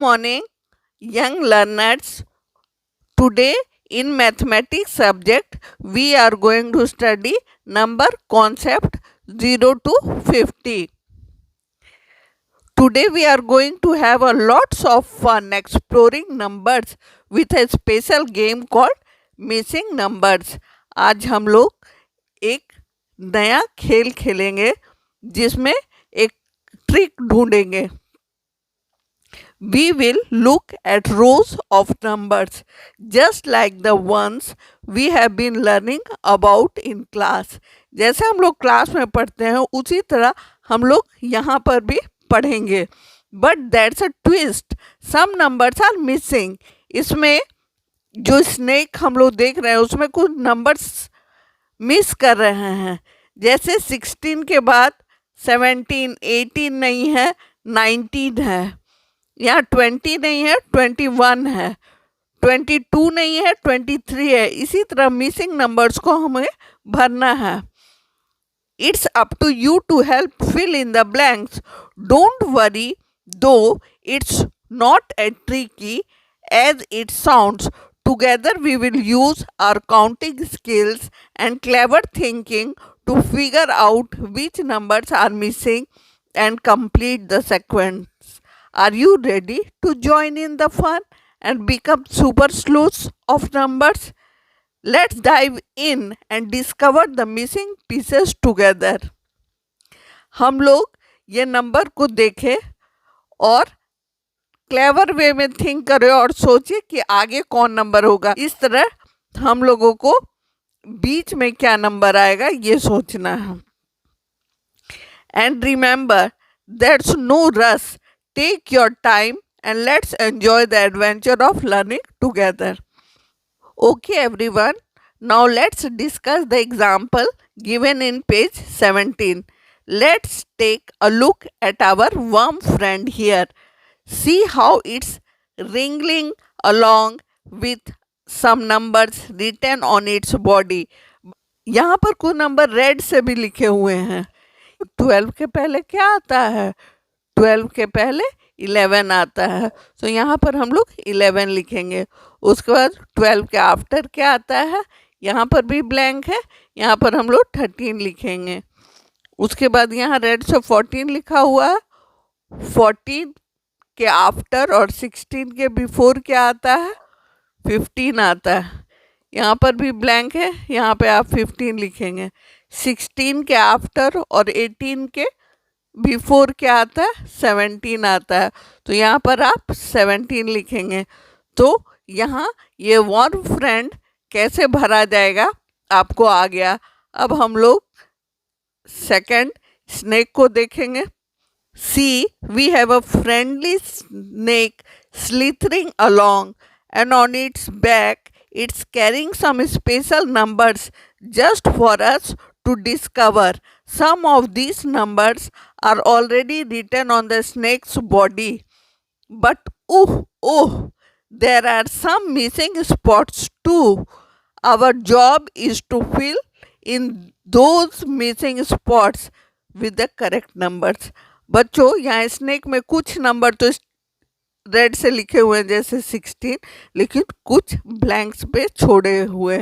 Morning, young learners. Today in mathematics subject we are going to study number concept 0 to 50. Today we are going to have a lots of fun exploring numbers with a special game called missing numbers. आज हम लोग एक नया खेल खेलेंगे जिसमें एक trick ढूंढेंगे. We will look at rows of numbers just like the ones we have been learning about in class. जैसे हम लोग क्लास में पढ़ते हैं उसी तरह हम लोग यहाँ पर भी पढ़ेंगे. But that's a twist, some numbers are missing. इसमें जो स्नेक हम लोग देख रहे हैं उसमें कुछ नंबर्स मिस कर रहे हैं. जैसे 16 के बाद 17, 18 नहीं है, 19 है. यहाँ 20 नहीं है, 21 है, 22 नहीं है, 23 है. इसी तरह मिसिंग नंबर्स को हमें भरना है. It's up to you to help fill in the blanks. Don't worry though it's not a tricky as it sounds. Together we will use our counting skills and clever thinking to figure out which numbers are missing and complete the sequence. Are you ready to join in the fun and become super sleuths of numbers? Let's dive in and discover the missing pieces together. हम लोग ये number को देखें और clever वे में think करें और सोचिए कि आगे कौन नंबर होगा. इस तरह हम लोगों को बीच में क्या नंबर आएगा ये सोचना है. And remember that's no rush. Take your time and let's enjoy the adventure of learning together. Okay everyone, now let's discuss the example given in page 17. Let's take a look at our worm friend here. See how it's wriggling along with some numbers written on its body. यहाँ पर कुछ number red से भी लिखे हुए हैं. 12 के पहले क्या आता है? 12 के पहले 11 आता है. तो यहाँ पर हम लोग 11 लिखेंगे. उसके बाद 12 के आफ्टर क्या आता है? यहाँ पर भी ब्लैंक है. यहाँ पर हम लोग 13 लिखेंगे. उसके बाद यहाँ रेड से 14 लिखा हुआ है. 14 के आफ्टर और 16 के बिफोर क्या आता है? 15 आता है. यहाँ पर भी ब्लैंक है. यहाँ पे आप 15 लिखेंगे. 16 के आफ्टर और 18 के बिफोर क्या आता है? 17 आता है. तो यहाँ पर आप 17 लिखेंगे. तो यहाँ ये वर्म फ्रेंड कैसे भरा जाएगा आपको आ गया. अब हम लोग सेकंड स्नेक को देखेंगे. See, we have a friendly snake slithering along, and on its back, it's carrying some special numbers just for us to discover. Some of these numbers are already written on the snake's body. But there are some missing spots too. Our job is to fill in those missing spots with the correct numbers. बच्चों यहाँ snake में कुछ number तो red से लिखे हुए हैं जैसे 16, लेकिन कुछ ब्लैंक्स पे छोड़े हुए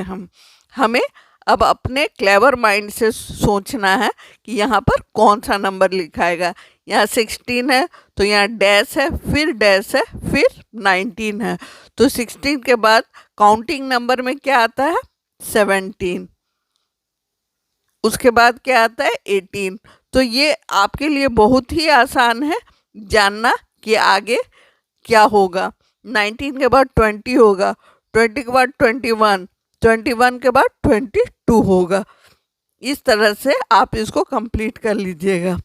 हमें अब अपने क्लेवर माइंड से सोचना है कि यहाँ पर कौन सा नंबर लिखाएगा. यहाँ 16 है तो यहाँ डैश है, फिर डैश है, फिर 19 है. तो 16 के बाद काउंटिंग नंबर में क्या आता है? 17. उसके बाद क्या आता है? 18. तो ये आपके लिए बहुत ही आसान है जानना कि आगे क्या होगा. 19 के बाद 20 होगा, 20 के बाद 21, 21 के बाद 22 होगा. इस तरह से आप इसको कंप्लीट कर लीजिएगा.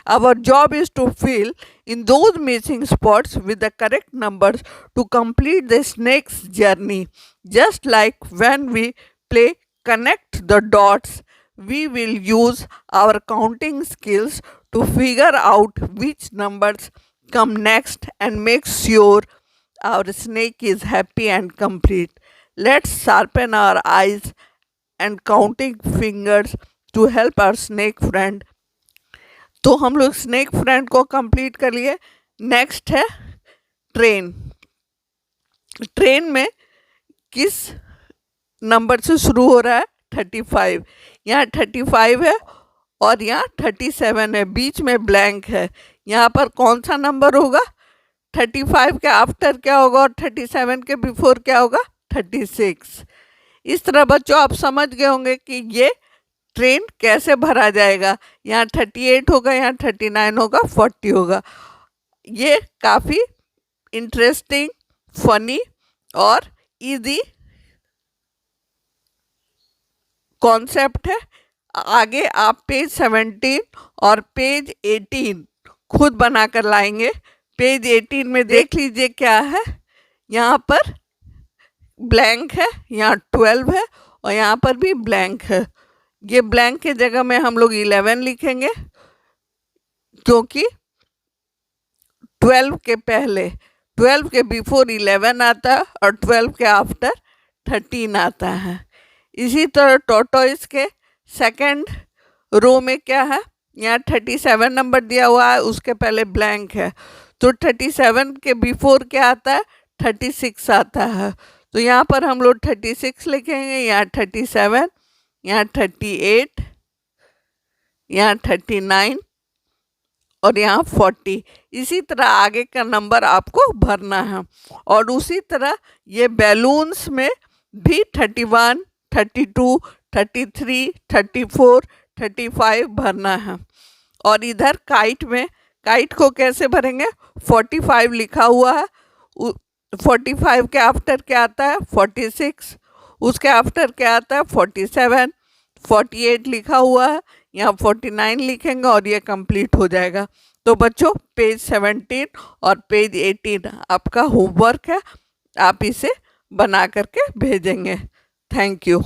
Our job is to fill in those missing spots with the correct numbers to complete the snake's journey. Just like when we play Connect the Dots, we will use our counting skills to figure out which numbers come next and make sure our snake is happy and complete. Let's sharpen our eyes and counting fingers to help our snake friend. तो हम लोग snake friend को complete कर लिए. Next है train. Train में किस number से शुरू हो रहा है? 35। यहाँ 35 है और यहाँ 37 है, बीच में ब्लैंक है। यहाँ पर कौन सा नंबर होगा? 35 के आफ्टर क्या होगा और 37 के बिफोर क्या होगा? 36। इस तरह बच्चों आप समझ गए होंगे कि ये ट्रेन कैसे भरा जाएगा। यहाँ 38 होगा, यहाँ 39 होगा, 40 होगा। ये काफ़ी इंटरेस्टिंग, फनी और इजी कॉन्सेप्ट है। आगे आप पेज 17 और पेज 18 खुद बनाकर लाएंगे। पेज 18 में देख लीजिए क्या है। यहाँ पर ब्लैंक है, यहाँ 12 है और यहाँ पर भी ब्लैंक है। ये ब्लैंक के जगह में हम लोग 11 लिखेंगे, क्योंकि 12 के पहले 12 के बिफोर 11 आता है और 12 के आफ्टर 13 आता है। इसी तरह टॉर्टोइस के सेकंड रो में क्या है? यहाँ 37 नंबर दिया हुआ है, उसके पहले ब्लैंक है, तो 37 के बिफोर क्या आता है? 36 आता है। तो यहाँ पर हम लोग 36 लिखेंगे, यहाँ 37, यहाँ 38, यहाँ 39 और यहाँ 40। इसी तरह आगे का नंबर आपको भरना है। और उसी तरह ये बैलून्स में भी 31, 32, 33, 34, 35 भरना है। और इधर काइट में, काइट को कैसे भरेंगे? 45 लिखा हुआ है, 45 के आफ्टर क्या आता है? 46, उसके आफ्टर क्या आता है? 47, 48 लिखा हुआ है, यहाँ 49 लिखेंगे और ये कंप्लीट हो जाएगा। तो बच्चों पेज 17 और पेज 18 आपका होमवर्क है, आप इसे बना करके भेजेंगे। Thank you.